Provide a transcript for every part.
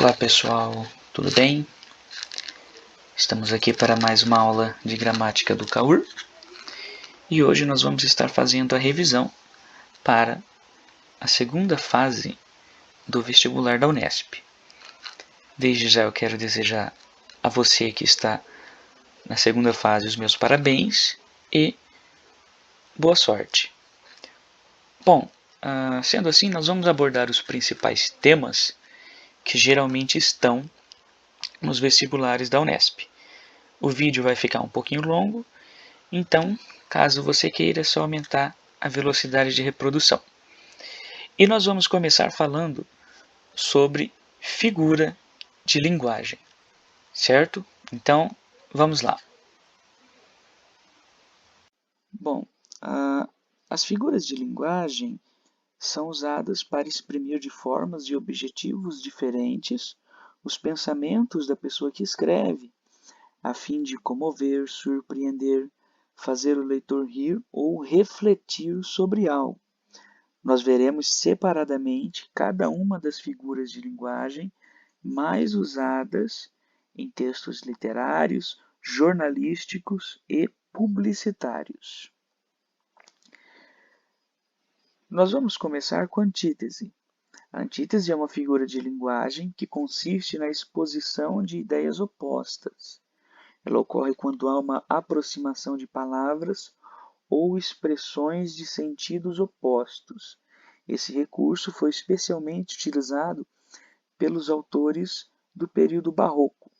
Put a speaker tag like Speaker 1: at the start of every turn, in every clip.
Speaker 1: Olá pessoal, tudo bem? Estamos aqui para mais uma aula de gramática do Kaur e hoje nós vamos estar fazendo a revisão para a segunda fase do vestibular da Unesp. Desde já eu quero desejar a você que está na segunda fase os meus parabéns e boa sorte. Bom, sendo assim, nós vamos abordar os principais temas que geralmente estão nos vestibulares da Unesp. O vídeo vai ficar um pouquinho longo, então, caso você queira, é só aumentar a velocidade de reprodução. E nós vamos começar falando sobre figura de linguagem, certo? Então, vamos lá. Bom, as figuras de linguagem são usadas para exprimir de formas e objetivos diferentes os pensamentos da pessoa que escreve, a fim de comover, surpreender, fazer o leitor rir ou refletir sobre algo. Nós veremos separadamente cada uma das figuras de linguagem mais usadas em textos literários, jornalísticos e publicitários. Nós vamos começar com a antítese. A antítese é uma figura de linguagem que consiste na exposição de ideias opostas. Ela ocorre quando há uma aproximação de palavras ou expressões de sentidos opostos. Esse recurso foi especialmente utilizado pelos autores do período barroco.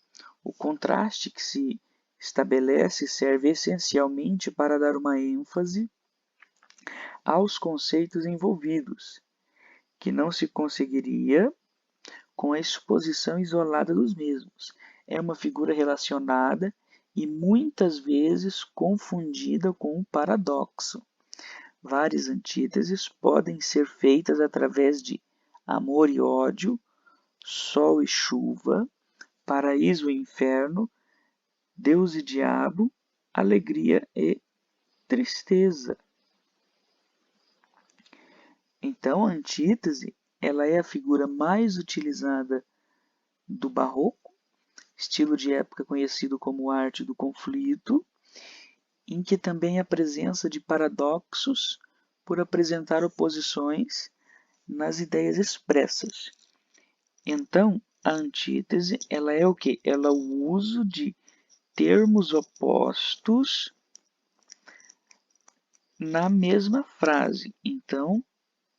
Speaker 1: O contraste que se estabelece serve essencialmente para dar uma ênfase aos conceitos envolvidos, que não se conseguiria com a exposição isolada dos mesmos. É uma figura relacionada e muitas vezes confundida com um paradoxo. Várias antíteses podem ser feitas através de amor e ódio, sol e chuva, paraíso e inferno, Deus e diabo, alegria e tristeza. Então, a antítese ela é a figura mais utilizada do barroco, estilo de época conhecido como arte do conflito, em que também há presença de paradoxos por apresentar oposições nas ideias expressas. Então, a antítese ela é o quê? Ela é o uso de termos opostos na mesma frase. Então,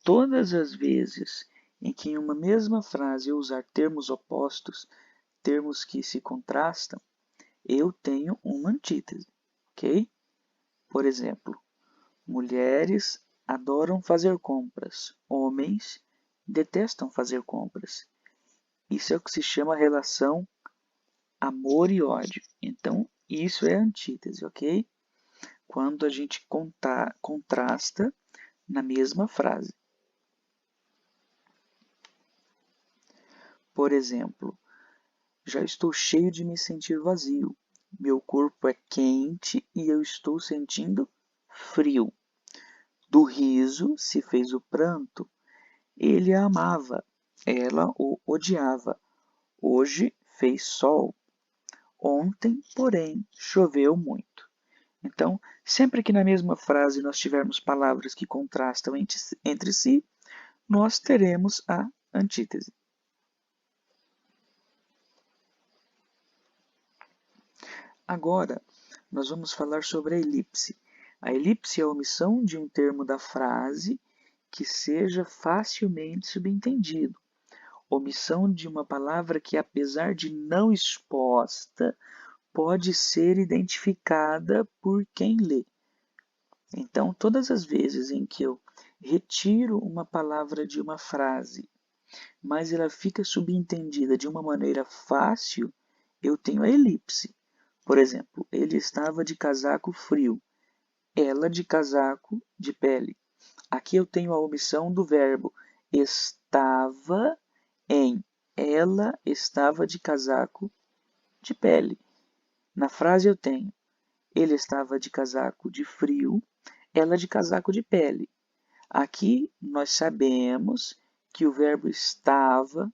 Speaker 1: todas as vezes em que em uma mesma frase eu usar termos opostos, termos que se contrastam, eu tenho uma antítese, ok? Por exemplo, mulheres adoram fazer compras, homens detestam fazer compras. Isso é o que se chama relação amor e ódio. Então, isso é antítese, ok? Quando a gente contrasta na mesma frase. Por exemplo, já estou cheio de me sentir vazio. Meu corpo é quente e eu estou sentindo frio. Do riso se fez o pranto. Ele a amava, ela o odiava. Hoje fez sol. Ontem, porém, choveu muito. Então, sempre que na mesma frase nós tivermos palavras que contrastam entre si, nós teremos a antítese. Agora, nós vamos falar sobre a elipse. A elipse é a omissão de um termo da frase que seja facilmente subentendido. Omissão de uma palavra que, apesar de não exposta, pode ser identificada por quem lê. Então, todas as vezes em que eu retiro uma palavra de uma frase, mas ela fica subentendida de uma maneira fácil, eu tenho a elipse. Por exemplo, ele estava de casaco frio, ela de casaco de pele. Aqui eu tenho a omissão do verbo estava em ela estava de casaco de pele. Na frase eu tenho ele estava de casaco de frio, ela de casaco de pele. Aqui nós sabemos que o verbo estava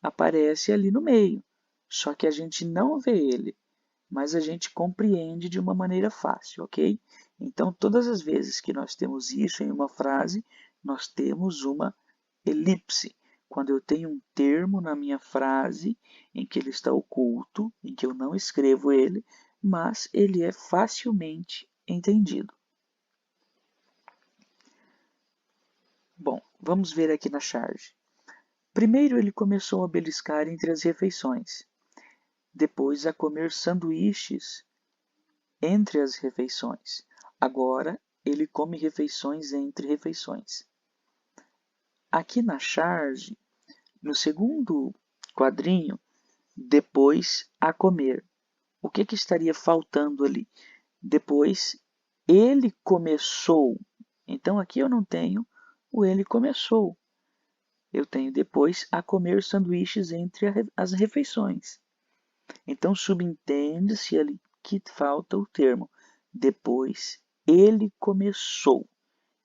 Speaker 1: aparece ali no meio, só que a gente não vê ele, mas a gente compreende de uma maneira fácil, ok? Então, todas as vezes que nós temos isso em uma frase, nós temos uma elipse. Quando eu tenho um termo na minha frase em que ele está oculto, em que eu não escrevo ele, mas ele é facilmente entendido. Bom, vamos ver aqui na charge. Primeiro ele começou a beliscar entre as refeições, depois a comer sanduíches entre as refeições. Agora ele come refeições entre refeições. Aqui na charge, no segundo quadrinho, depois a comer. O que estaria faltando ali? Depois ele começou. Então aqui eu não tenho o ele começou. Eu tenho depois a comer sanduíches entre as refeições. Então subentende-se ali que falta o termo. Depois ele começou.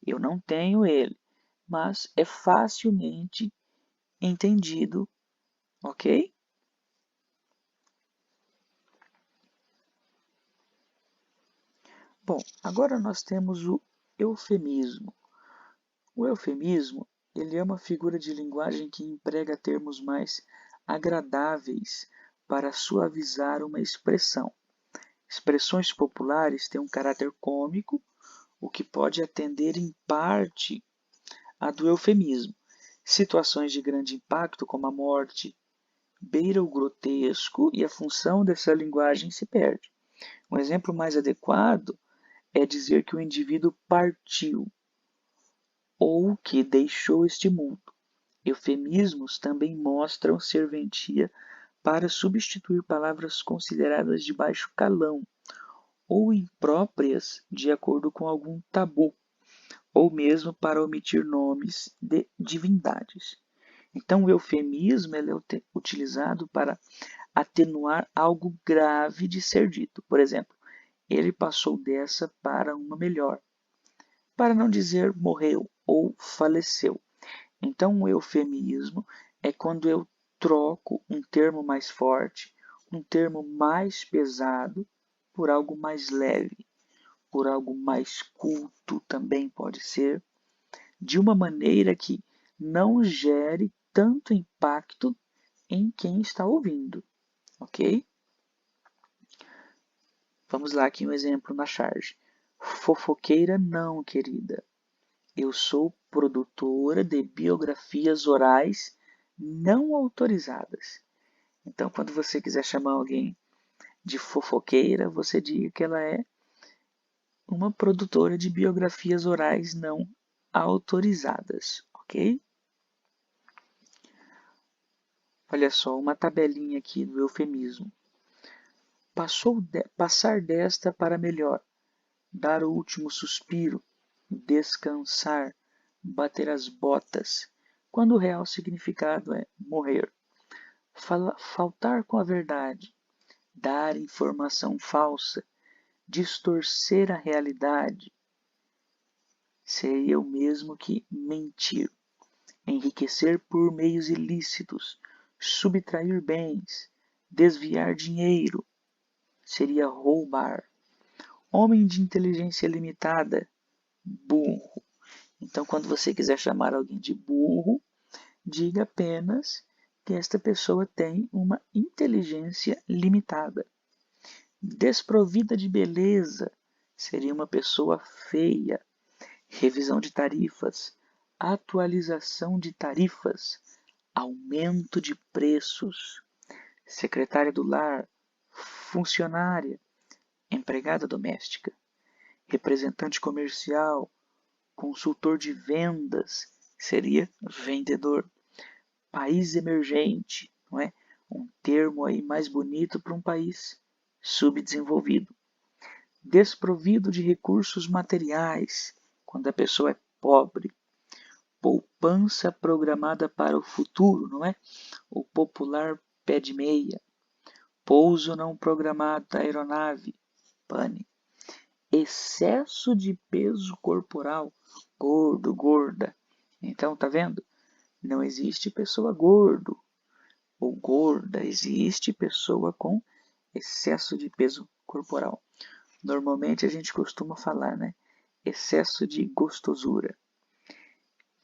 Speaker 1: Eu não tenho ele, mas é facilmente entendido, ok? Bom, agora nós temos o eufemismo. O eufemismo, ele é uma figura de linguagem que emprega termos mais agradáveis para suavizar uma expressão. Expressões populares têm um caráter cômico, o que pode atender em parte a do eufemismo. Situações de grande impacto, como a morte, beira o grotesco e a função dessa linguagem se perde. Um exemplo mais adequado é dizer que o indivíduo partiu ou que deixou este mundo. Eufemismos também mostram serventia para substituir palavras consideradas de baixo calão ou impróprias de acordo com algum tabu, ou mesmo para omitir nomes de divindades. Então, o eufemismo ele é utilizado para atenuar algo grave de ser dito. Por exemplo, ele passou dessa para uma melhor, para não dizer morreu ou faleceu. Então, o eufemismo é quando eu troco um termo mais forte, um termo mais pesado, por algo mais leve, por algo mais culto também pode ser, de uma maneira que não gere tanto impacto em quem está ouvindo, ok? Vamos lá aqui um exemplo na charge. Fofoqueira não, querida. Eu sou produtora de biografias orais não autorizadas. Então, quando você quiser chamar alguém de fofoqueira, você diga que ela é uma produtora de biografias orais não autorizadas, ok? Olha só, uma tabelinha aqui do eufemismo. Passar desta para melhor, dar o último suspiro, descansar, bater as botas, quando o real significado é morrer. Faltar com a verdade, dar informação falsa, distorcer a realidade, seria o mesmo que mentir. Enriquecer por meios ilícitos, subtrair bens, desviar dinheiro, seria roubar. Homem de inteligência limitada, burro. Então, quando você quiser chamar alguém de burro, diga apenas que esta pessoa tem uma inteligência limitada. Desprovida de beleza seria uma pessoa feia. Revisão de tarifas, atualização de tarifas, aumento de preços. Secretária do lar, funcionária, empregada doméstica, representante comercial, consultor de vendas, seria vendedor. País emergente, não é? Um termo aí mais bonito para um país subdesenvolvido. Desprovido de recursos materiais, quando a pessoa é pobre. Poupança programada para o futuro, não é? O popular pé de meia. Pouso não programado da aeronave, pane. Excesso de peso corporal, gordo, gorda. Então, tá vendo? Não existe pessoa gordo. ou gorda, existe pessoa com excesso de peso corporal. Normalmente a gente costuma falar, né? Excesso de gostosura.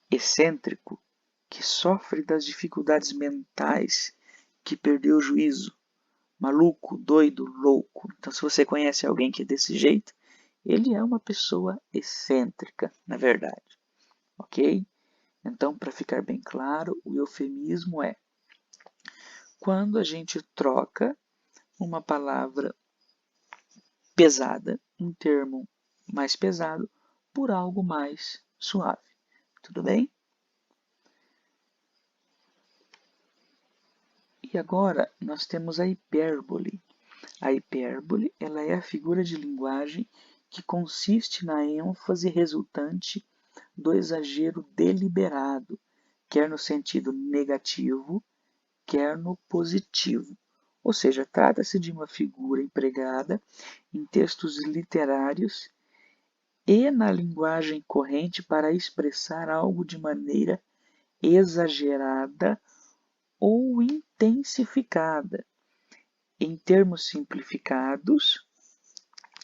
Speaker 1: Excêntrico, que sofre das dificuldades mentais, que perdeu o juízo. Maluco, doido, louco. Então, se você conhece alguém que é desse jeito, ele é uma pessoa excêntrica, na verdade. Ok? Então, para ficar bem claro, o eufemismo é quando a gente troca uma palavra pesada, um termo mais pesado, por algo mais suave. Tudo bem? E agora nós temos a hipérbole. A hipérbole ela é a figura de linguagem que consiste na ênfase resultante do exagero deliberado, quer no sentido negativo, quer no positivo. Ou seja, trata-se de uma figura empregada em textos literários e na linguagem corrente para expressar algo de maneira exagerada ou intensificada. Em termos simplificados,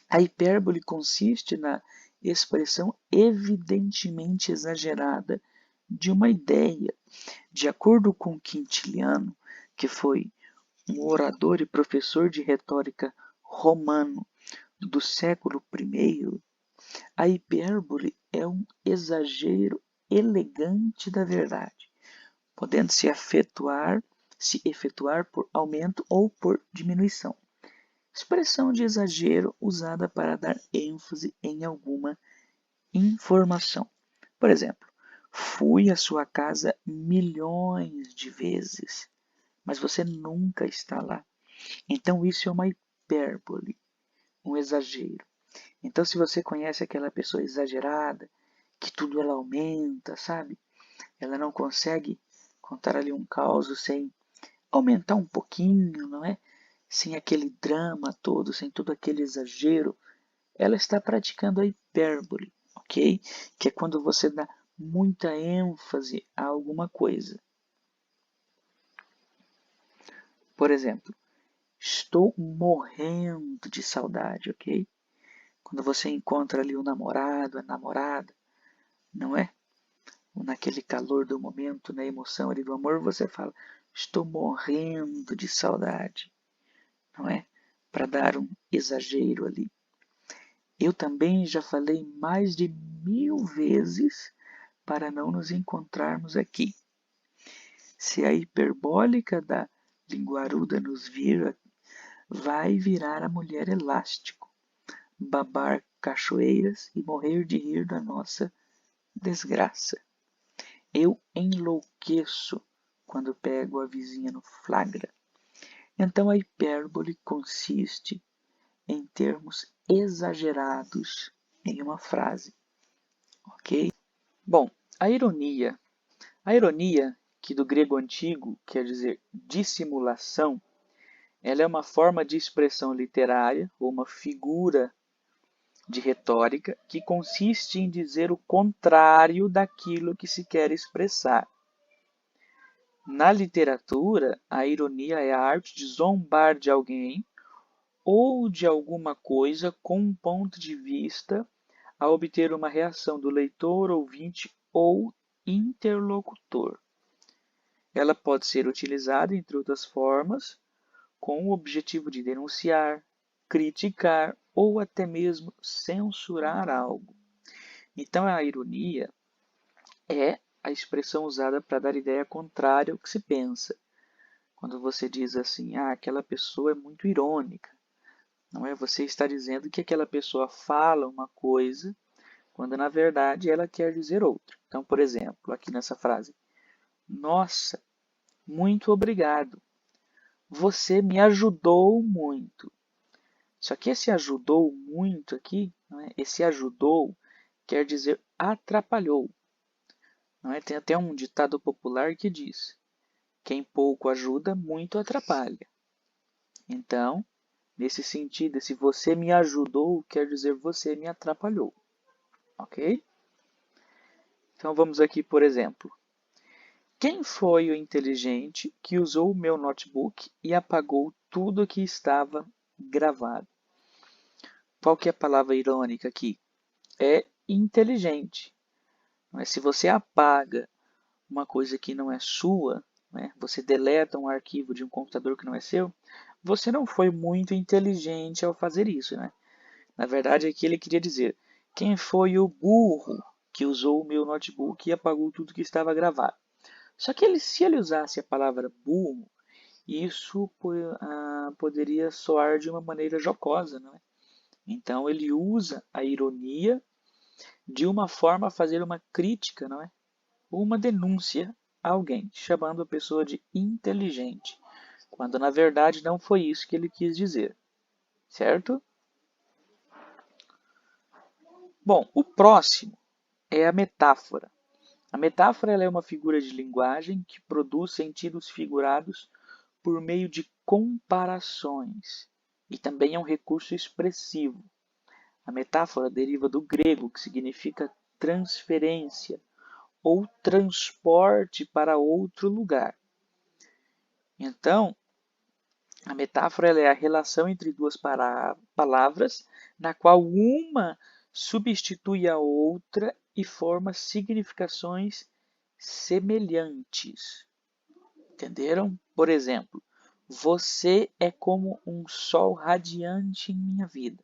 Speaker 1: a hipérbole consiste na expressão evidentemente exagerada de uma ideia. De acordo com Quintiliano, que foi um orador e professor de retórica romano do século I, a hipérbole é um exagero elegante da verdade, podendo se efetuar por aumento ou por diminuição. Expressão de exagero usada para dar ênfase em alguma informação. Por exemplo, fui à sua casa milhões de vezes, mas você nunca está lá. Então isso é uma hipérbole, um exagero. Então se você conhece aquela pessoa exagerada, que tudo ela aumenta, sabe? Ela não consegue contar ali um caos sem aumentar um pouquinho, não é? Sem aquele drama todo, sem todo aquele exagero, ela está praticando a hipérbole, ok? Que é quando você dá muita ênfase a alguma coisa. Por exemplo, estou morrendo de saudade, ok? Quando você encontra ali o namorado, a namorada, não é? Naquele calor do momento, na emoção ali do amor, você fala, estou morrendo de saudade, não é? Para dar um exagero ali. Eu também já falei mais de 1000 vezes para não nos encontrarmos aqui. Se a hiperbólica da linguaruda nos vira, vai virar a mulher elástico, babar cachoeiras e morrer de rir da nossa desgraça. Eu enlouqueço quando pego a vizinha no flagra. Então a hipérbole consiste em termos exagerados em uma frase, ok? Bom, a ironia. A ironia, que do grego antigo quer dizer dissimulação, ela é uma forma de expressão literária ou uma figura de retórica que consiste em dizer o contrário daquilo que se quer expressar. Na literatura, a ironia é a arte de zombar de alguém ou de alguma coisa com um ponto de vista a obter uma reação do leitor, ouvinte ou interlocutor. Ela pode ser utilizada, entre outras formas, com o objetivo de denunciar, criticar ou até mesmo censurar algo. Então, a ironia é a expressão usada para dar ideia contrária ao que se pensa. Quando você diz assim, aquela pessoa é muito irônica, não é? Você está dizendo que aquela pessoa fala uma coisa, quando na verdade ela quer dizer outra. Então, por exemplo, aqui nessa frase, nossa, muito obrigado. Você me ajudou muito. Só que esse ajudou muito aqui, não é? Esse ajudou quer dizer atrapalhou. Não é? Tem até um ditado popular que diz: quem pouco ajuda, muito atrapalha. Então, nesse sentido, esse você me ajudou quer dizer você me atrapalhou. Ok? Então vamos aqui, por exemplo. Quem foi o inteligente que usou o meu notebook e apagou tudo que estava gravado? Qual que é a palavra irônica aqui? É inteligente. Mas se você apaga uma coisa que não é sua, né, você deleta um arquivo de um computador que não é seu, você não foi muito inteligente ao fazer isso, né? Na verdade, aqui ele queria dizer: quem foi o burro que usou o meu notebook e apagou tudo que estava gravado? Só que se ele usasse a palavra burro, isso poderia soar de uma maneira jocosa, não é? Então ele usa a ironia de uma forma a fazer uma crítica, não é? Uma denúncia a alguém, chamando a pessoa de inteligente, quando na verdade não foi isso que ele quis dizer, certo? Bom, o próximo é a metáfora. A metáfora ela é uma figura de linguagem que produz sentidos figurados por meio de comparações e também é um recurso expressivo. A metáfora deriva do grego, que significa transferência ou transporte para outro lugar. Então, a metáfora ela é a relação entre duas palavras, na qual uma substitui a outra e forma significações semelhantes. Entenderam? Por exemplo, você é como um sol radiante em minha vida.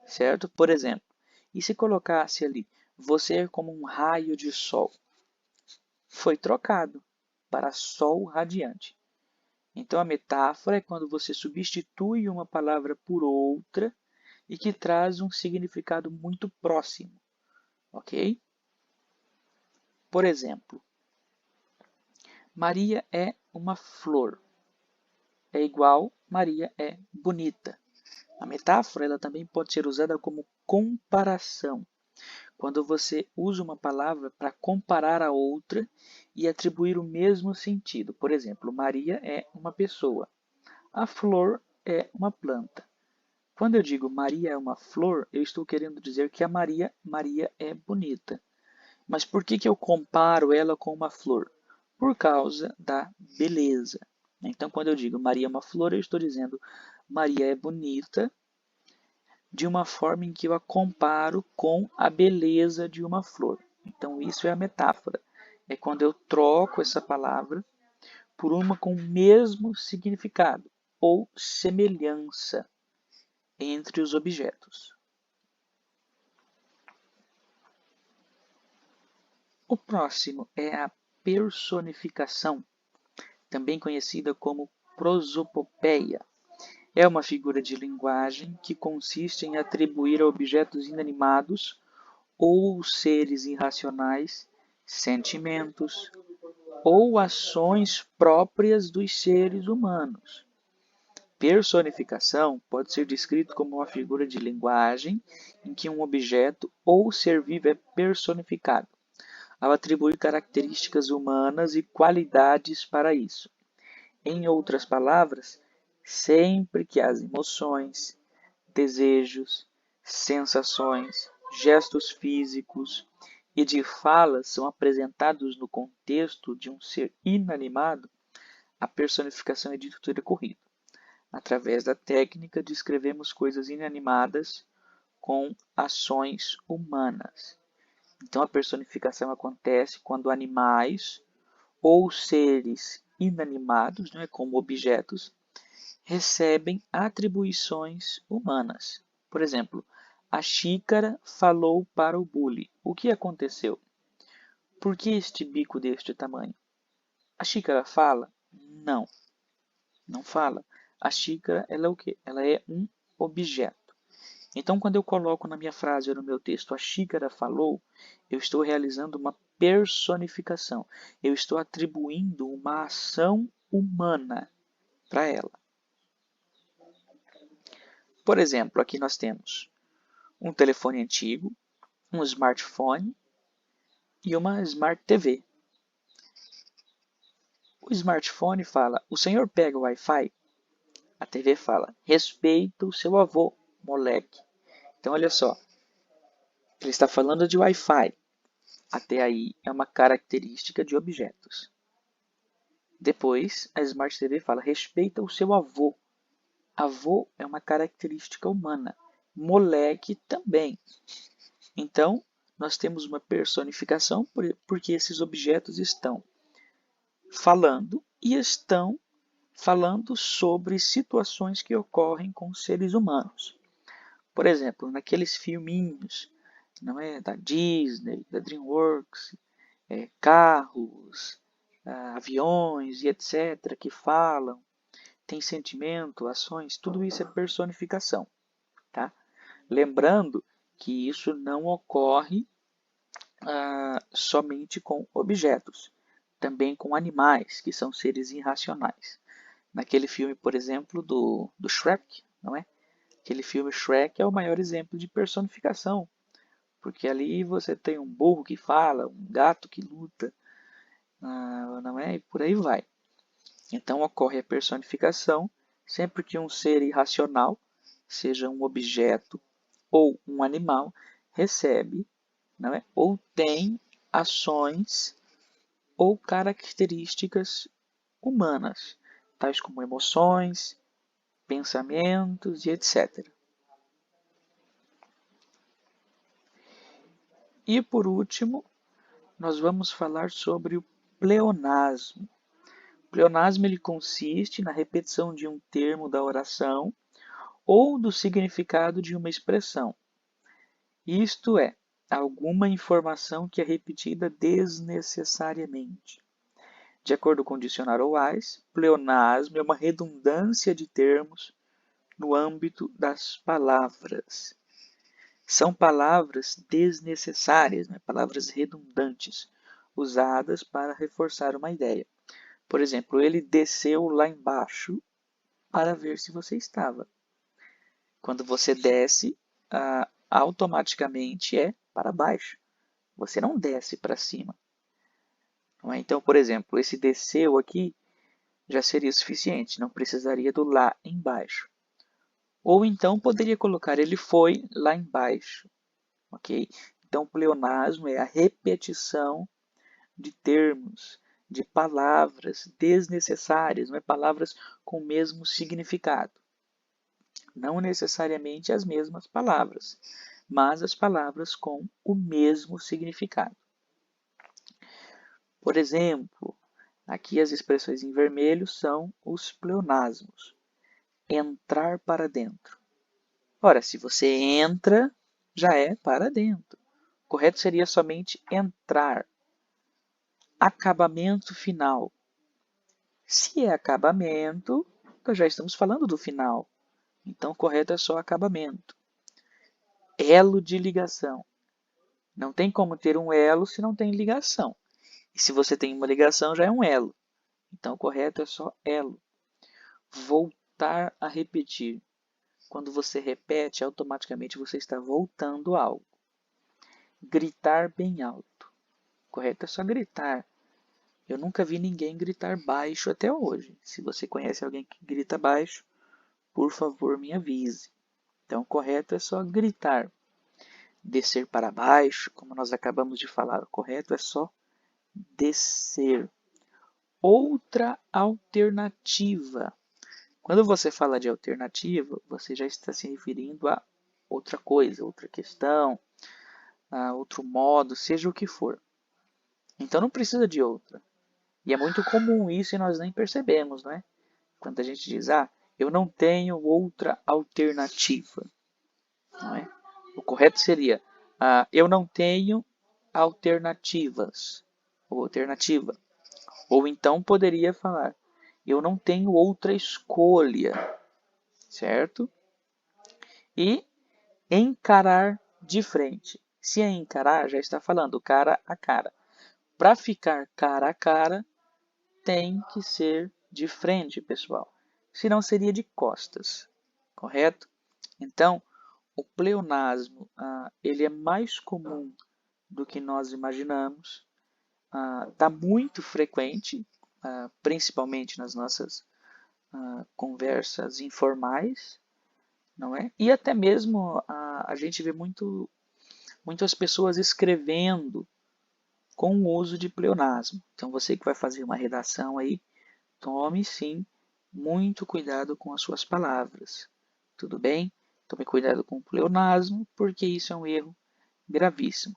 Speaker 1: Certo? Por exemplo, e se colocasse ali, você é como um raio de sol? Foi trocado para sol radiante. Então a metáfora é quando você substitui uma palavra por outra e que traz um significado muito próximo, ok? Por exemplo, Maria é uma flor. É igual Maria é bonita. A metáfora ela também pode ser usada como comparação, quando você usa uma palavra para comparar a outra e atribuir o mesmo sentido. Por exemplo, Maria é uma pessoa. A flor é uma planta. Quando eu digo Maria é uma flor, eu estou querendo dizer que a Maria é bonita. Mas por que eu comparo ela com uma flor? Por causa da beleza. Então, quando eu digo Maria é uma flor, eu estou dizendo Maria é bonita de uma forma em que eu a comparo com a beleza de uma flor. Então, isso é a metáfora. É quando eu troco essa palavra por uma com o mesmo significado ou semelhança entre os objetos. O próximo é a personificação, também conhecida como prosopopeia. É uma figura de linguagem que consiste em atribuir a objetos inanimados ou seres irracionais sentimentos ou ações próprias dos seres humanos. Personificação pode ser descrito como uma figura de linguagem em que um objeto ou ser vivo é personificado, ao atribuir características humanas e qualidades para isso. Em outras palavras, sempre que as emoções, desejos, sensações, gestos físicos e de fala são apresentados no contexto de um ser inanimado, a personificação é dito ter ocorrido. Através da técnica, descrevemos coisas inanimadas com ações humanas. Então, a personificação acontece quando animais ou seres inanimados, né, como objetos, recebem atribuições humanas. Por exemplo, a xícara falou para o bule. O que aconteceu? Por que este bico deste tamanho? A xícara fala? Não, não fala. A xícara ela é o quê? Ela é um objeto. Então, quando eu coloco na minha frase ou no meu texto a xícara falou, eu estou realizando uma personificação. Eu estou atribuindo uma ação humana para ela. Por exemplo, aqui nós temos um telefone antigo, um smartphone e uma Smart TV. O smartphone fala, o senhor pega o Wi-Fi? A TV fala, respeita o seu avô, moleque. Então, olha só, ele está falando de Wi-Fi. Até aí é uma característica de objetos. Depois, a Smart TV fala, respeita o seu avô. Avô é uma característica humana. Moleque também. Então, nós temos uma personificação porque esses objetos estão falando e estão falando sobre situações que ocorrem com os seres humanos. Por exemplo, naqueles filminhos, não é, da Disney, da DreamWorks, carros, aviões e etc., que falam, tem sentimento, ações, tudo isso é personificação. Tá? Lembrando que isso não ocorre somente com objetos, também com animais, que são seres irracionais. Naquele filme, por exemplo, do Shrek, não é? Aquele filme Shrek é o maior exemplo de personificação, porque ali você tem um burro que fala, um gato que luta, não é? E por aí vai. Então ocorre a personificação sempre que um ser irracional, seja um objeto ou um animal, recebe, não é? Ou tem ações ou características humanas, tais como emoções, pensamentos e etc. E por último, nós vamos falar sobre o pleonasmo. O pleonasmo ele consiste na repetição de um termo da oração ou do significado de uma expressão. Isto é, alguma informação que é repetida desnecessariamente. De acordo com o dicionário Wise, pleonasmo é uma redundância de termos no âmbito das palavras. São palavras desnecessárias, né? Palavras redundantes, usadas para reforçar uma ideia. Por exemplo, ele desceu lá embaixo para ver se você estava. Quando você desce, automaticamente é para baixo. Você não desce para cima. Não é? Então, por exemplo, esse desceu aqui já seria suficiente, não precisaria do lá embaixo. Ou então poderia colocar ele foi lá embaixo. Ok? Então, pleonasmo é a repetição de termos, de palavras desnecessárias, não é? Palavras com o mesmo significado. Não necessariamente as mesmas palavras, mas as palavras com o mesmo significado. Por exemplo, aqui as expressões em vermelho são os pleonasmos. Entrar para dentro. Ora, se você entra, já é para dentro. O correto seria somente entrar. Acabamento final. Se é acabamento, nós já estamos falando do final. Então, o correto é só acabamento. Elo de ligação. Não tem como ter um elo se não tem ligação. E se você tem uma ligação, já é um elo. Então, o correto é só elo. Voltar a repetir. Quando você repete, automaticamente você está voltando algo. Gritar bem alto. O correto é só gritar. Eu nunca vi ninguém gritar baixo até hoje. Se você conhece alguém que grita baixo, por favor, me avise. Então, o correto é só gritar. Descer para baixo, como nós acabamos de falar, o correto é só descer. Outra alternativa. Quando você fala de alternativa, você já está se referindo a outra coisa, outra questão, a outro modo, seja o que for. Então não precisa de outra. E é muito comum isso e nós nem percebemos, não é? Quando a gente diz, eu não tenho outra alternativa. Não é? O correto seria, eu não tenho alternativas. Ou alternativa. Ou então poderia falar, eu não tenho outra escolha. Certo? E encarar de frente. Se é encarar, já está falando cara a cara. Para ficar cara a cara, tem que ser de frente, pessoal. Senão seria de costas, correto? Então, o pleonasmo ele é mais comum do que nós imaginamos. Está muito frequente, principalmente nas nossas conversas informais, não é? E até mesmo a gente vê muitas pessoas escrevendo com o uso de pleonasmo. Então, você que vai fazer uma redação aí, tome sim muito cuidado com as suas palavras. Tudo bem? Tome cuidado com o pleonasmo, porque isso é um erro gravíssimo.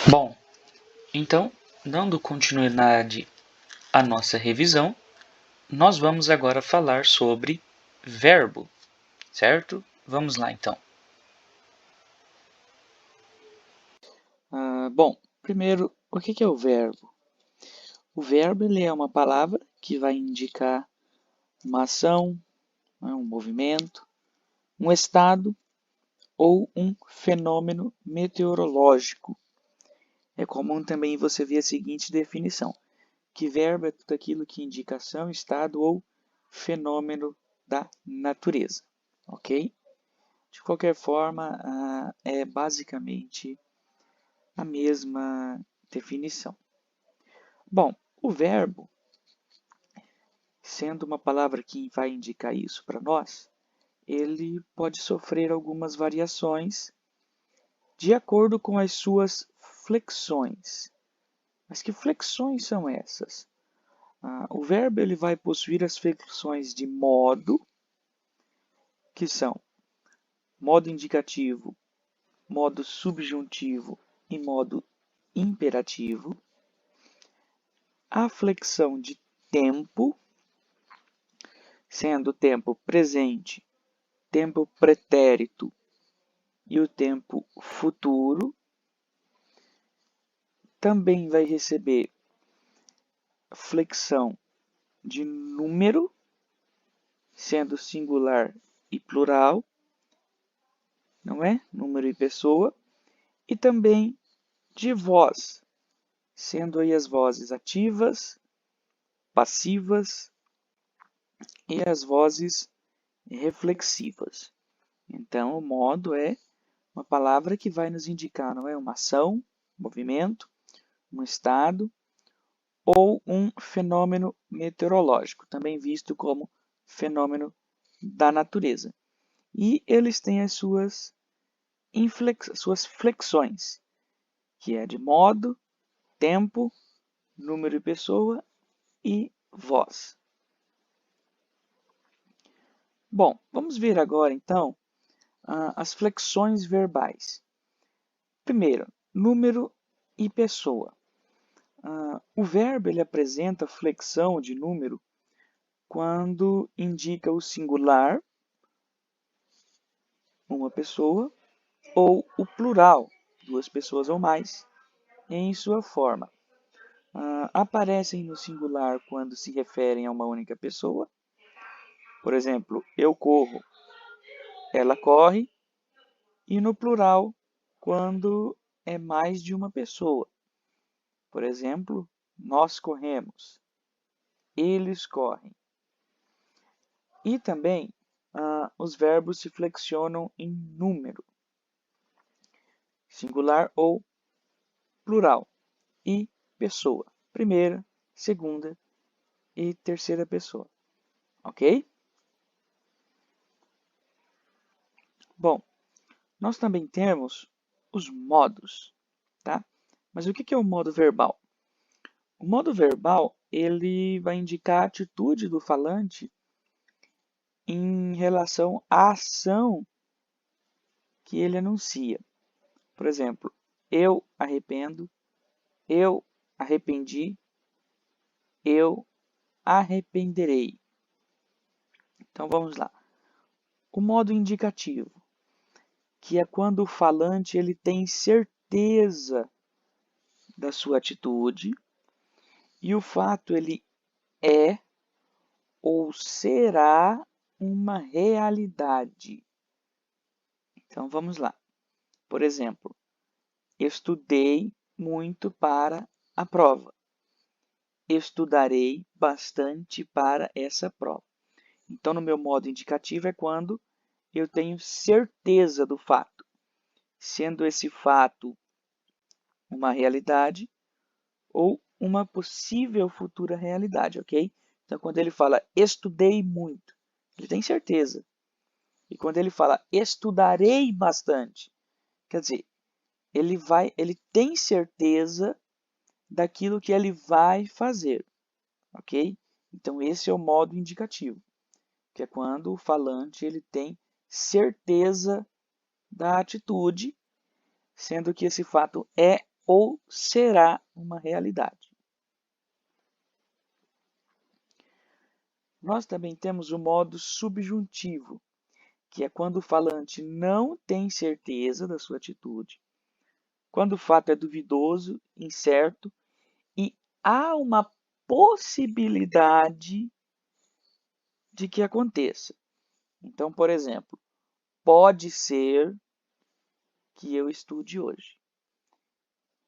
Speaker 1: Bom, então, dando continuidade à nossa revisão, nós vamos agora falar sobre verbo, certo? Vamos lá, então. Bom, primeiro, o que é o verbo? O verbo ele é uma palavra que vai indicar uma ação, um movimento, um estado ou um fenômeno meteorológico. É comum também você ver a seguinte definição, que verbo é tudo aquilo que indica ação, estado ou fenômeno da natureza, ok? De qualquer forma, é basicamente a mesma definição. Bom, o verbo, sendo uma palavra que vai indicar isso para nós, ele pode sofrer algumas variações de acordo com as suas flexões. Mas que flexões são essas? O verbo ele vai possuir as flexões de modo, que são modo indicativo, modo subjuntivo e modo imperativo. A flexão de tempo, sendo o tempo presente, tempo pretérito e o tempo futuro. Também vai receber flexão de número, sendo singular e plural, não é? Número e pessoa. E também de voz, sendo aí as vozes ativas, passivas e as vozes reflexivas. Então, o modo é uma palavra que vai nos indicar, não é? Uma ação, movimento, um estado ou um fenômeno meteorológico, também visto como fenômeno da natureza. E eles têm as suas flexões, que é de modo, tempo, número e pessoa e voz. Bom, vamos ver agora então as flexões verbais. Primeiro, número e pessoa. O verbo ele apresenta flexão de número quando indica o singular, uma pessoa, ou o plural, duas pessoas ou mais, em sua forma. Aparecem no singular quando se referem a uma única pessoa. Por exemplo, eu corro, ela corre. E no plural, quando é mais de uma pessoa. Por exemplo, nós corremos, eles correm. E também os verbos se flexionam em número, singular ou plural, e pessoa, primeira, segunda e terceira pessoa. Ok? Bom, nós também temos os modos, tá? Mas o que é o modo verbal? O modo verbal ele vai indicar a atitude do falante em relação à ação que ele anuncia. Por exemplo, eu arrependo, eu arrependi, eu arrependerei. Então vamos lá. O modo indicativo, que é quando o falante ele tem certeza da sua atitude e o fato ele é ou será uma realidade. Então vamos lá. Por exemplo, estudei muito para a prova. Estudarei bastante para essa prova. Então, no meu modo indicativo é quando eu tenho certeza do fato, sendo esse fato uma realidade ou uma possível futura realidade, ok? Então, quando ele fala estudei muito, ele tem certeza. E quando ele fala estudarei bastante, quer dizer, ele tem certeza daquilo que ele vai fazer, ok? Então, esse é o modo indicativo, que é quando o falante ele tem certeza da atitude, sendo que esse fato é ou será uma realidade. Nós também temos o modo subjuntivo, que é quando o falante não tem certeza da sua atitude, quando o fato é duvidoso, incerto e há uma possibilidade de que aconteça. Então, por exemplo, pode ser que eu estude hoje.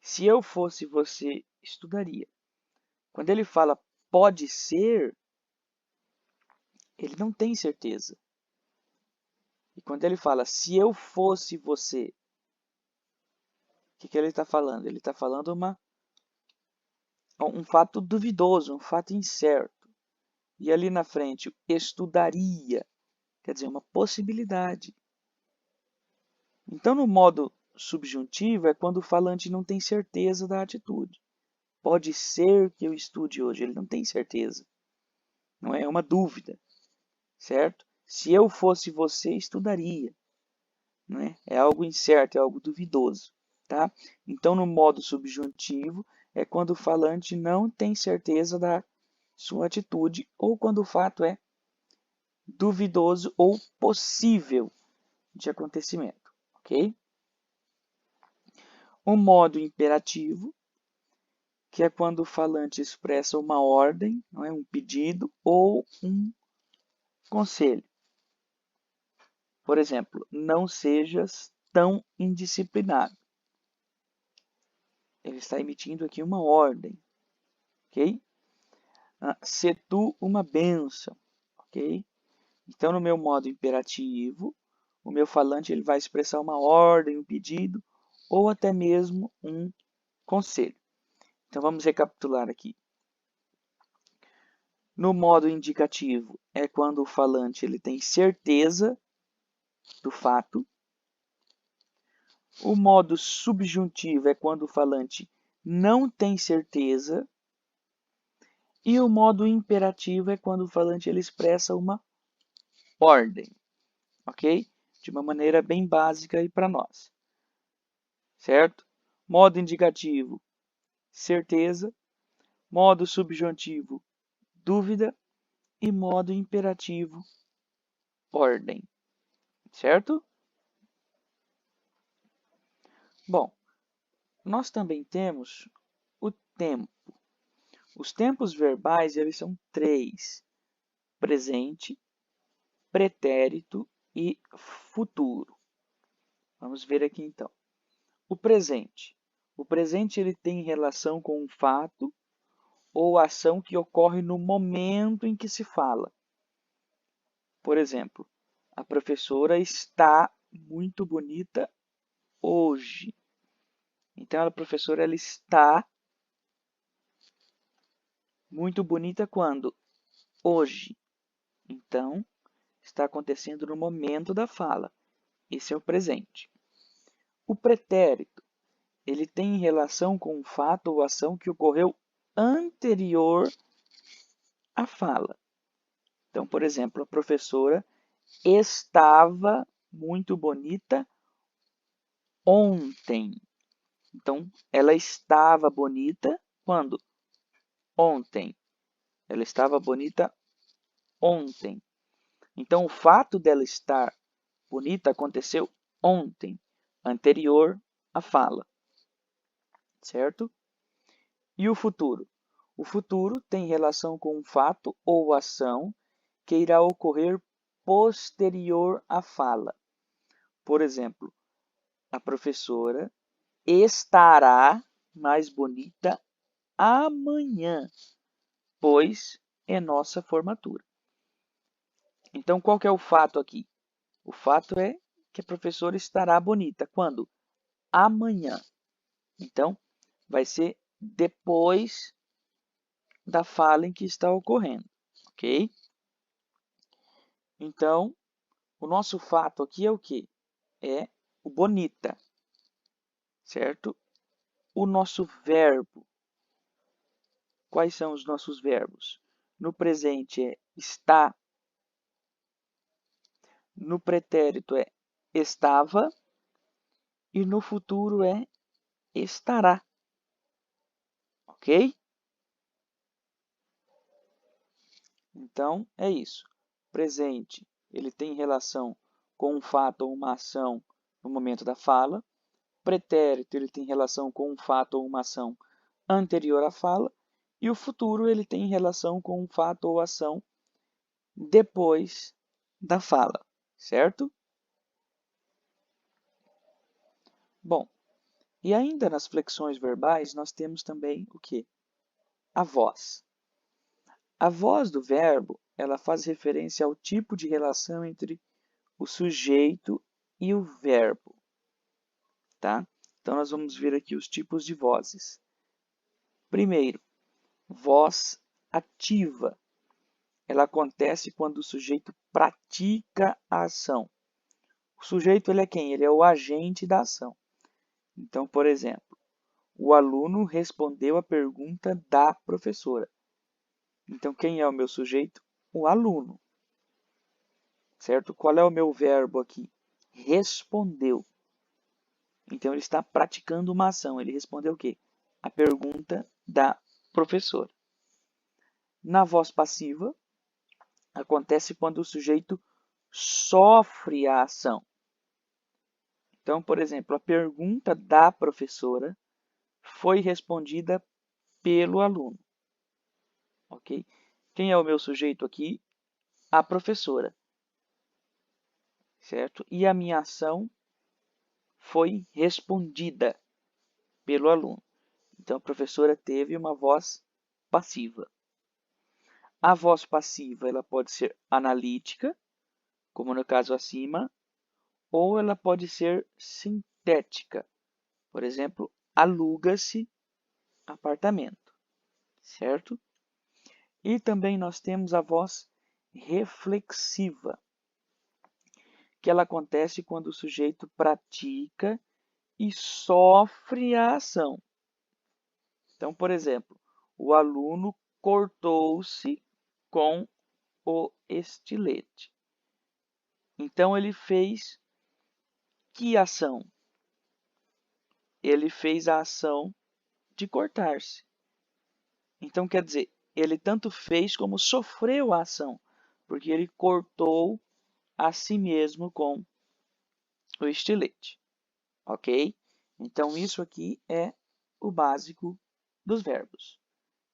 Speaker 1: Se eu fosse você, estudaria. Quando ele fala pode ser, ele não tem certeza. E quando ele fala se eu fosse você, o que ele está falando? Ele está falando um fato duvidoso, um fato incerto. E ali na frente, estudaria, quer dizer, uma possibilidade. Então, no modo subjuntivo, é quando o falante não tem certeza da atitude. Pode ser que eu estude hoje, ele não tem certeza. Não é uma dúvida, certo? Se eu fosse você, estudaria. Não é? É algo incerto, é algo duvidoso. Tá? Então, no modo subjuntivo, é quando o falante não tem certeza da sua atitude ou quando o fato é duvidoso ou possível de acontecimento. Ok? O modo imperativo, que é quando o falante expressa uma ordem, não é? Um pedido ou um conselho. Por exemplo, não sejas tão indisciplinado. Ele está emitindo aqui uma ordem, ok? Se tu uma bênção, ok? Então, no meu modo imperativo, o meu falante ele vai expressar uma ordem, um pedido ou até mesmo um conselho. Então, vamos recapitular aqui. No modo indicativo, é quando o falante ele tem certeza do fato. O modo subjuntivo é quando o falante não tem certeza. E o modo imperativo é quando o falante ele expressa uma ordem, ok? De uma maneira bem básica aí para nós, certo? Modo indicativo, certeza. Modo subjuntivo, dúvida. E modo imperativo, ordem, certo? Bom, nós também temos o tempo. Os tempos verbais eles são três: presente, pretérito e futuro. Vamos ver aqui então. O presente. O presente ele tem relação com um fato ou ação que ocorre no momento em que se fala. Por exemplo, a professora está muito bonita hoje. Então, a professora ela está muito bonita quando? Hoje. Então, está acontecendo no momento da fala. Esse é o presente. O pretérito, ele tem relação com um fato ou ação que ocorreu anterior à fala. Então, por exemplo, a professora estava muito bonita ontem. Então, ela estava bonita quando? Ontem. Ela estava bonita ontem. Então, o fato dela estar bonita aconteceu ontem, anterior à fala, certo? E o futuro? O futuro tem relação com um fato ou ação que irá ocorrer posterior à fala. Por exemplo, a professora estará mais bonita amanhã, pois é nossa formatura. Então, qual que é o fato aqui? O fato é que a professora estará bonita. Quando? Amanhã. Então, vai ser depois da fala em que está ocorrendo, ok? Então, o nosso fato aqui é o quê? É o bonita, certo? O nosso verbo. Quais são os nossos verbos? No presente é está, no pretérito é estava e no futuro é estará, ok? Então, é isso. Presente, ele tem relação com um fato ou uma ação no momento da fala. Pretérito, ele tem relação com um fato ou uma ação anterior à fala. E o futuro, ele tem relação com um fato ou ação depois da fala, certo? Bom, e ainda nas flexões verbais, nós temos também o quê? A voz. A voz do verbo, ela faz referência ao tipo de relação entre o sujeito e o verbo, tá? Então, nós vamos ver aqui os tipos de vozes. Primeiro, voz ativa. Ela acontece quando o sujeito pratica a ação. O sujeito, ele é quem? Ele é o agente da ação. Então, por exemplo, o aluno respondeu a pergunta da professora. Então, quem é o meu sujeito? O aluno. Certo? Qual é o meu verbo aqui? Respondeu. Então, ele está praticando uma ação. Ele respondeu o quê? A pergunta da professora. Na voz passiva, acontece quando o sujeito sofre a ação. Então, por exemplo, a pergunta da professora foi respondida pelo aluno. Ok? Quem é o meu sujeito aqui? A professora. Certo? E a minha ação foi respondida pelo aluno. Então, a professora teve uma voz passiva. A voz passiva ela pode ser analítica, como no caso acima, ou ela pode ser sintética. Por exemplo, aluga-se apartamento, certo? E também nós temos a voz reflexiva, que ela acontece quando o sujeito pratica e sofre a ação. Então, por exemplo, o aluno cortou-se com o estilete. Então, ele fez que ação? Ele fez a ação de cortar-se. Então, quer dizer, ele tanto fez como sofreu a ação, porque ele cortou a si mesmo com o estilete, ok? Então, isso aqui é o básico dos verbos,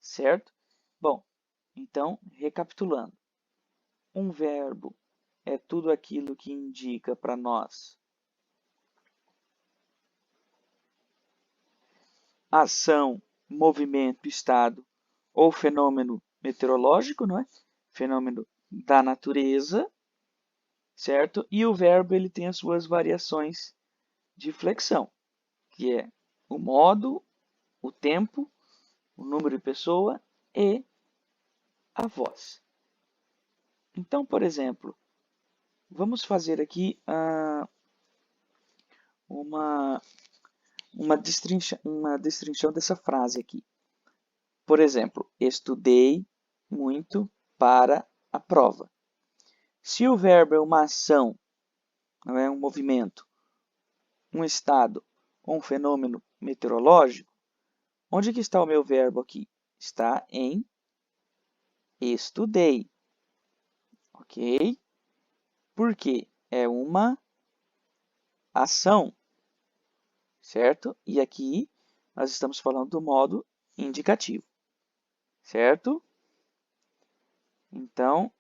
Speaker 1: certo? Bom, então, recapitulando. Um verbo é tudo aquilo que indica para nós ação, movimento, estado ou fenômeno meteorológico, não é? Fenômeno da natureza, certo? E o verbo ele tem as suas variações de flexão, que é o modo, o tempo, o número de pessoa e a voz. Então, por exemplo, vamos fazer aqui uma destrinchão dessa frase aqui. Por exemplo, estudei muito para a prova. Se o verbo é uma ação, não é um movimento, um estado ou um fenômeno meteorológico, onde que está o meu verbo aqui? Está em estudei, ok? Porque é uma ação, certo? E aqui nós estamos falando do modo indicativo, certo? Então,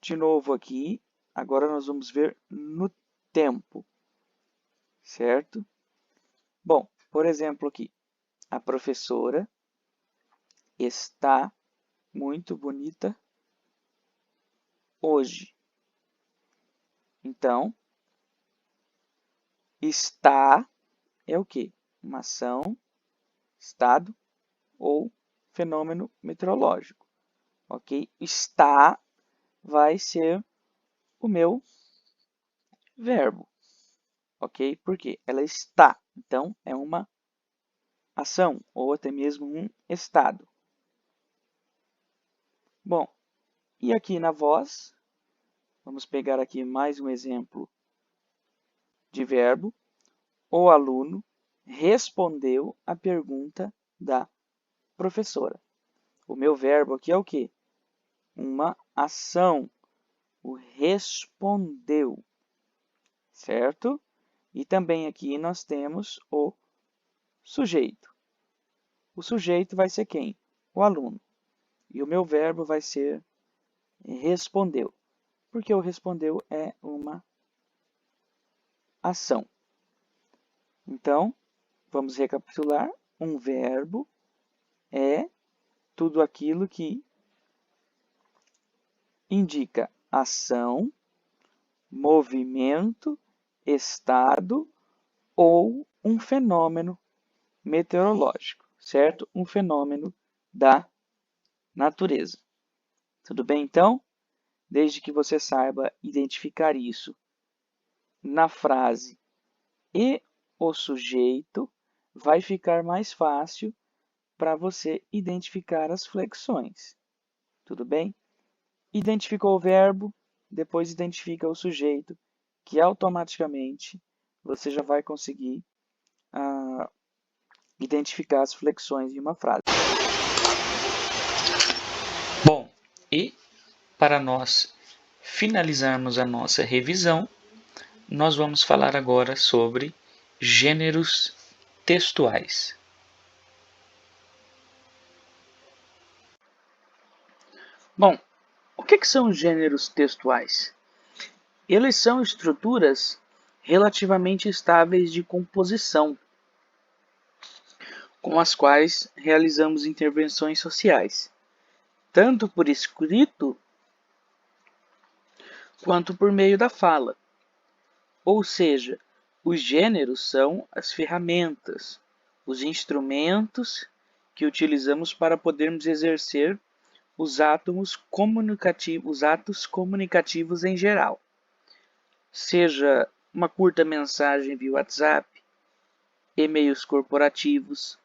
Speaker 1: de novo aqui, agora nós vamos ver no tempo, certo? Bom, por exemplo aqui, a professora está muito bonita hoje. Então, está é o quê? Uma ação, estado ou fenômeno meteorológico, ok? Está vai ser o meu verbo, ok? Porque ela está. Então, é uma ação ou até mesmo um estado. Bom, e aqui na voz, vamos pegar aqui mais um exemplo de verbo. O aluno respondeu a pergunta da professora. O meu verbo aqui é o quê? Uma ação. O respondeu, certo? E também aqui nós temos o sujeito. O sujeito vai ser quem? O aluno. E o meu verbo vai ser respondeu, porque o respondeu é uma ação. Então, vamos recapitular. Um verbo é tudo aquilo que indica ação, movimento, estado ou um fenômeno meteorológico, certo? Um fenômeno da natureza. Tudo bem, então? Desde que você saiba identificar isso na frase e o sujeito, vai ficar mais fácil para você identificar as flexões. Tudo bem? Identificou o verbo, depois identifica o sujeito, que automaticamente você já vai conseguir identificar as flexões em uma frase. Bom, e para nós finalizarmos a nossa revisão, nós vamos falar agora sobre gêneros textuais. Bom, o que são gêneros textuais? Eles são estruturas relativamente estáveis de composição, com as quais realizamos intervenções sociais, tanto por escrito quanto por meio da fala. Ou seja, os gêneros são as ferramentas, os instrumentos que utilizamos para podermos exercer os atos comunicativos em geral. Seja uma curta mensagem via WhatsApp, e-mails corporativos,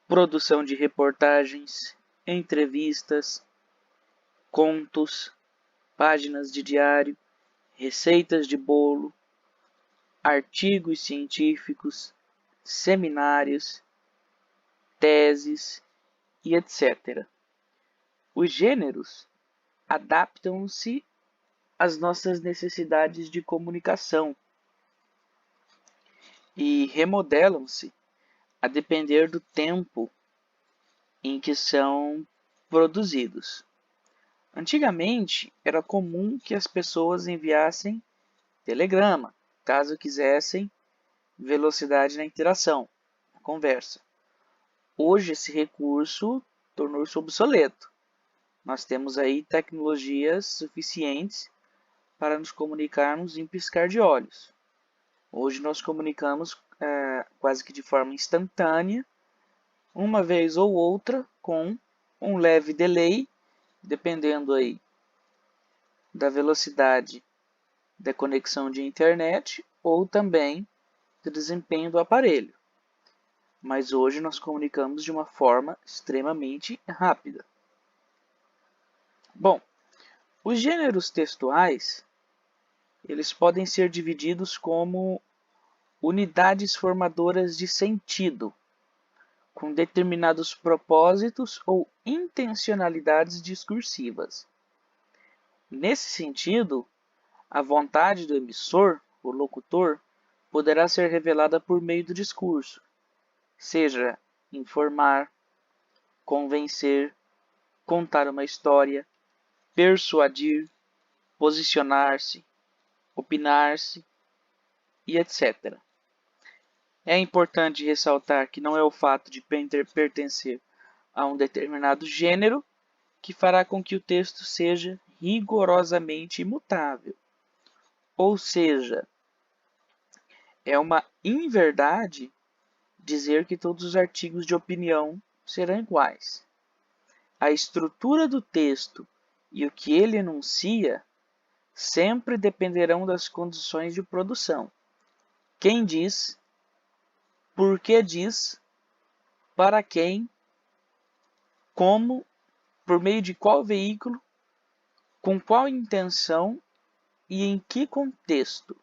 Speaker 1: produção de reportagens, entrevistas, contos, páginas de diário, receitas de bolo, artigos científicos, seminários, teses e etc. Os gêneros adaptam-se às nossas necessidades de comunicação e remodelam-se a depender do tempo em que são produzidos. Antigamente, era comum que as pessoas enviassem telegrama, caso quisessem velocidade na interação, na conversa. Hoje, esse recurso tornou-se obsoleto. Nós temos aí tecnologias suficientes para nos comunicarmos em piscar de olhos. Hoje nós comunicamos quase que de forma instantânea, uma vez ou outra, com um leve delay, dependendo aí da velocidade da conexão de internet ou também do desempenho do aparelho. Mas hoje nós comunicamos de uma forma extremamente rápida. Bom, os gêneros textuais, eles podem ser divididos como unidades formadoras de sentido, com determinados propósitos ou intencionalidades discursivas. Nesse sentido, a vontade do emissor, o locutor, poderá ser revelada por meio do discurso, seja informar, convencer, contar uma história, persuadir, posicionar-se, opinar-se e etc. É importante ressaltar que não é o fato de pertencer a um determinado gênero que fará com que o texto seja rigorosamente imutável. Ou seja, é uma inverdade dizer que todos os artigos de opinião serão iguais. A estrutura do texto e o que ele enuncia sempre dependerão das condições de produção. Quem diz por que diz, para quem, como, por meio de qual veículo, com qual intenção e em que contexto.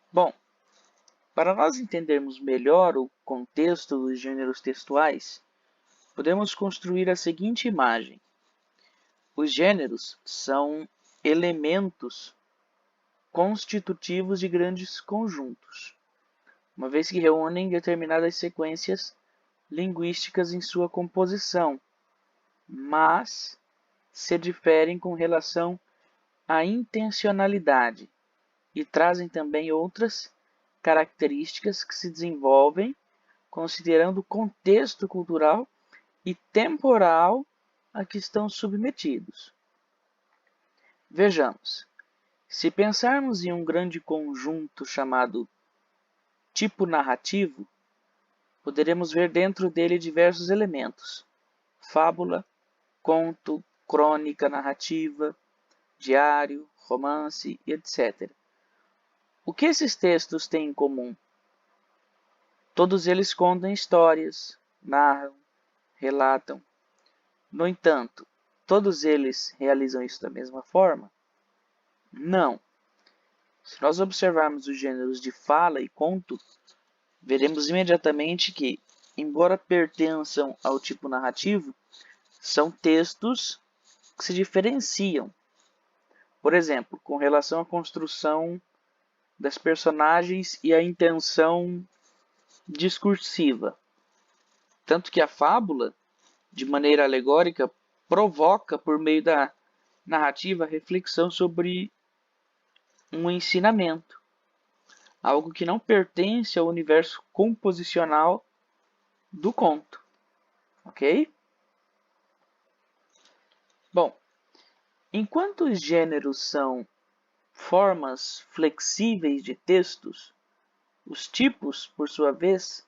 Speaker 1: Bom, para nós entendermos melhor o contexto dos gêneros textuais, podemos construir a seguinte imagem. Os gêneros são elementos constitutivos de grandes conjuntos, uma vez que reúnem determinadas sequências linguísticas em sua composição, mas se diferem com relação à intencionalidade e trazem também outras características que se desenvolvem considerando o contexto cultural e temporal a que estão submetidos. Vejamos, se pensarmos em um grande conjunto chamado tipo narrativo, poderemos ver dentro dele diversos elementos: fábula, conto, crônica narrativa, diário, romance e etc. O que esses textos têm em comum? Todos eles contam histórias, narram, relatam. No entanto, todos eles realizam isso da mesma forma? Não. Se nós observarmos os gêneros de fala e conto, veremos imediatamente que, embora pertençam ao tipo narrativo, são textos que se diferenciam. Por exemplo, com relação à construção das personagens e à intenção discursiva. Tanto que a fábula, de maneira alegórica, provoca, por meio da narrativa, reflexão sobre um ensinamento, algo que não pertence ao universo composicional do conto, ok? Bom, enquanto os gêneros são formas flexíveis de textos, os tipos, por sua vez,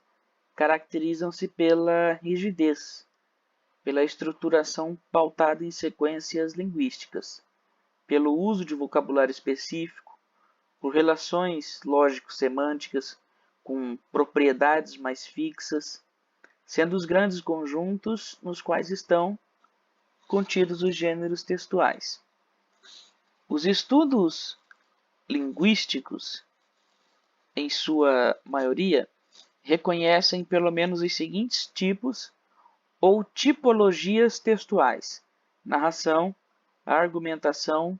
Speaker 1: caracterizam-se pela rigidez, pela estruturação pautada em sequências linguísticas, pelo uso de vocabulário específico, por relações lógico-semânticas com propriedades mais fixas, sendo os grandes conjuntos nos quais estão contidos os gêneros textuais. Os estudos linguísticos, em sua maioria, reconhecem pelo menos os seguintes tipos ou tipologias textuais: narração, argumentação,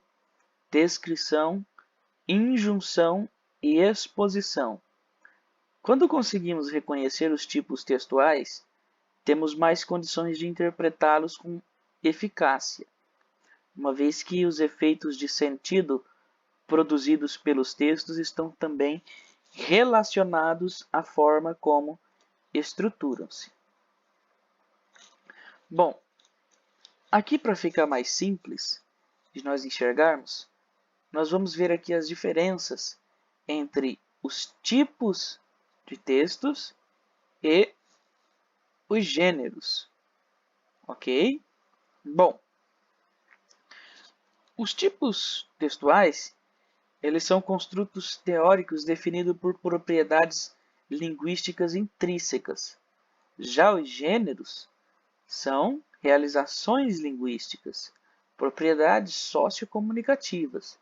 Speaker 1: descrição, injunção e exposição. Quando conseguimos reconhecer os tipos textuais, temos mais condições de interpretá-los com eficácia, uma vez que os efeitos de sentido produzidos pelos textos estão também relacionados à forma como estruturam-se. Bom, aqui para ficar mais simples de nós enxergarmos, nós vamos ver aqui as diferenças entre os tipos de textos e os gêneros, ok? Bom, os tipos textuais, eles são construtos teóricos definidos por propriedades linguísticas intrínsecas. Já os gêneros são realizações linguísticas, propriedades sociocomunicativas.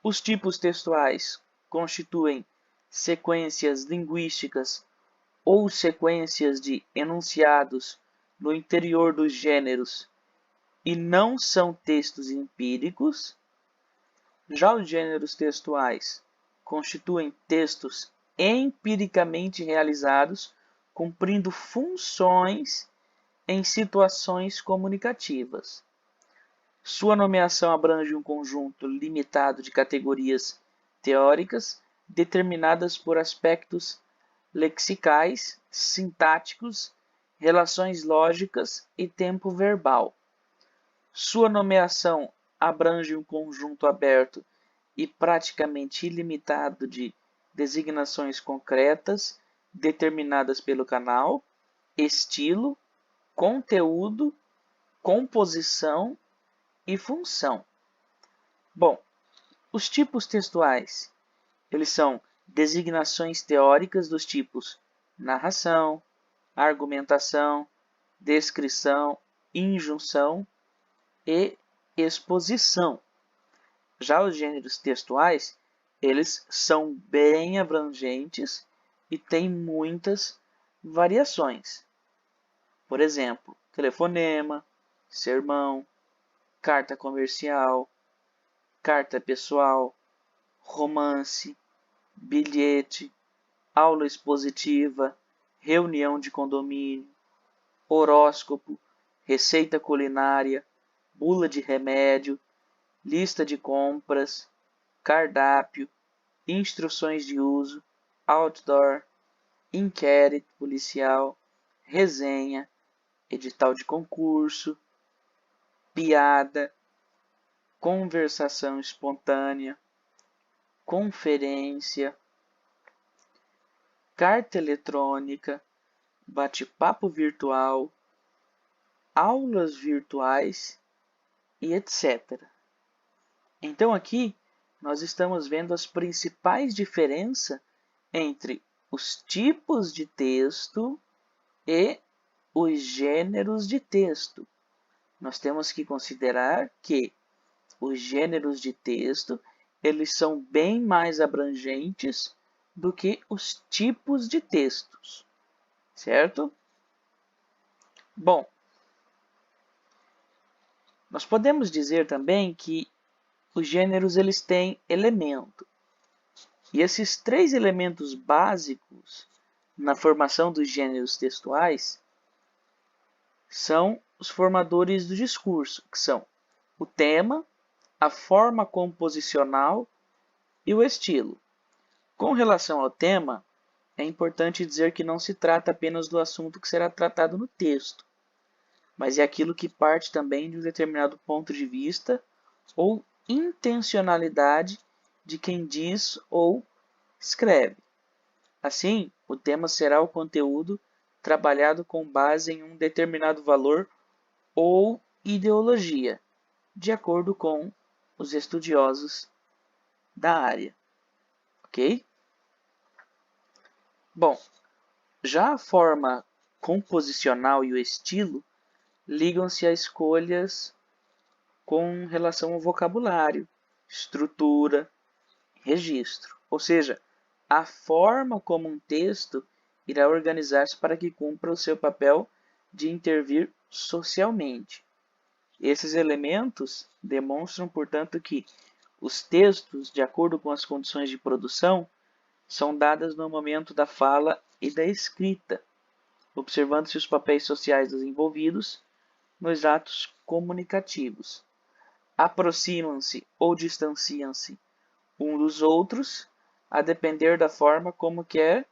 Speaker 1: Os tipos textuais constituem sequências linguísticas ou sequências de enunciados no interior dos gêneros e não são textos empíricos. Já os gêneros textuais constituem textos empiricamente realizados, cumprindo funções em situações comunicativas. Sua nomeação abrange um conjunto limitado de categorias teóricas determinadas por aspectos lexicais, sintáticos, relações lógicas e tempo verbal. Sua nomeação abrange um conjunto aberto e praticamente ilimitado de designações concretas determinadas pelo canal, estilo, conteúdo, composição e função. Bom, os tipos textuais, eles são designações teóricas dos tipos narração, argumentação, descrição, injunção e exposição. Já os gêneros textuais, eles são bem abrangentes e têm muitas variações. Por exemplo, telefonema, sermão, carta comercial, carta pessoal, romance, bilhete, aula expositiva, reunião de condomínio, horóscopo, receita culinária, bula de remédio, lista de compras, cardápio, instruções de uso, outdoor, inquérito policial, resenha, edital de concurso, piada, conversação espontânea, conferência, carta eletrônica, bate-papo virtual, aulas virtuais e etc. Então aqui nós estamos vendo as principais diferenças entre os tipos de texto e os gêneros de texto. Nós temos que considerar que os gêneros de texto eles são bem mais abrangentes do que os tipos de textos, certo? Bom, nós podemos dizer também que os gêneros eles têm elemento. E esses três elementos básicos na formação dos gêneros textuais são os formadores do discurso, que são o tema, a forma composicional e o estilo. Com relação ao tema, é importante dizer que não se trata apenas do assunto que será tratado no texto, mas é aquilo que parte também de um determinado ponto de vista ou intencionalidade de quem diz ou escreve. Assim, o tema será o conteúdo trabalhado com base em um determinado valor ou ideologia, de acordo com os estudiosos da área. Ok? Bom, já a forma composicional e o estilo ligam-se a escolhas com relação ao vocabulário, estrutura, registro. Ou seja, a forma como um texto irá organizar-se para que cumpra o seu papel de intervir socialmente. Esses elementos demonstram, portanto, que os textos, de acordo com as condições de produção, são dadas no momento da fala e da escrita, observando-se os papéis sociais dos envolvidos nos atos comunicativos. Aproximam-se ou distanciam-se um dos outros, a depender da forma como quer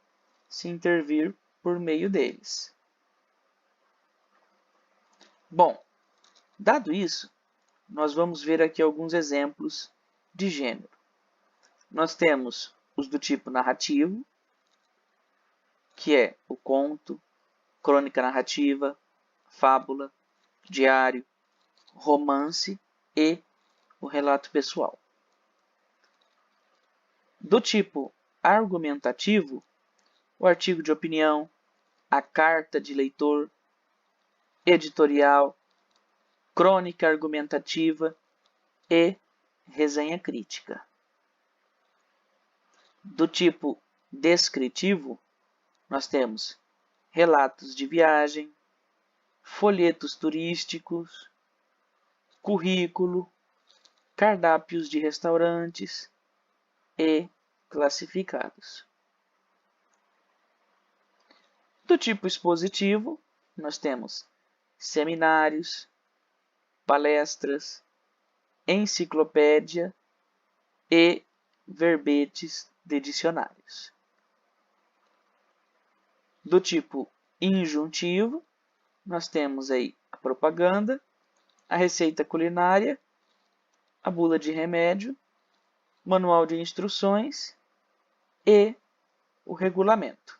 Speaker 1: se intervir por meio deles. Bom, dado isso, nós vamos ver aqui alguns exemplos de gênero. Nós temos os do tipo narrativo, que é o conto, crônica narrativa, fábula, diário, romance e o relato pessoal. Do tipo argumentativo, o artigo de opinião, a carta de leitor, editorial, crônica argumentativa e resenha crítica. Do tipo descritivo, nós temos relatos de viagem, folhetos turísticos, currículo, cardápios de restaurantes e classificados. Do tipo expositivo, nós temos seminários, palestras, enciclopédia e verbetes de dicionários. Do tipo injuntivo, nós temos aí a propaganda, a receita culinária, a bula de remédio, manual de instruções e o regulamento.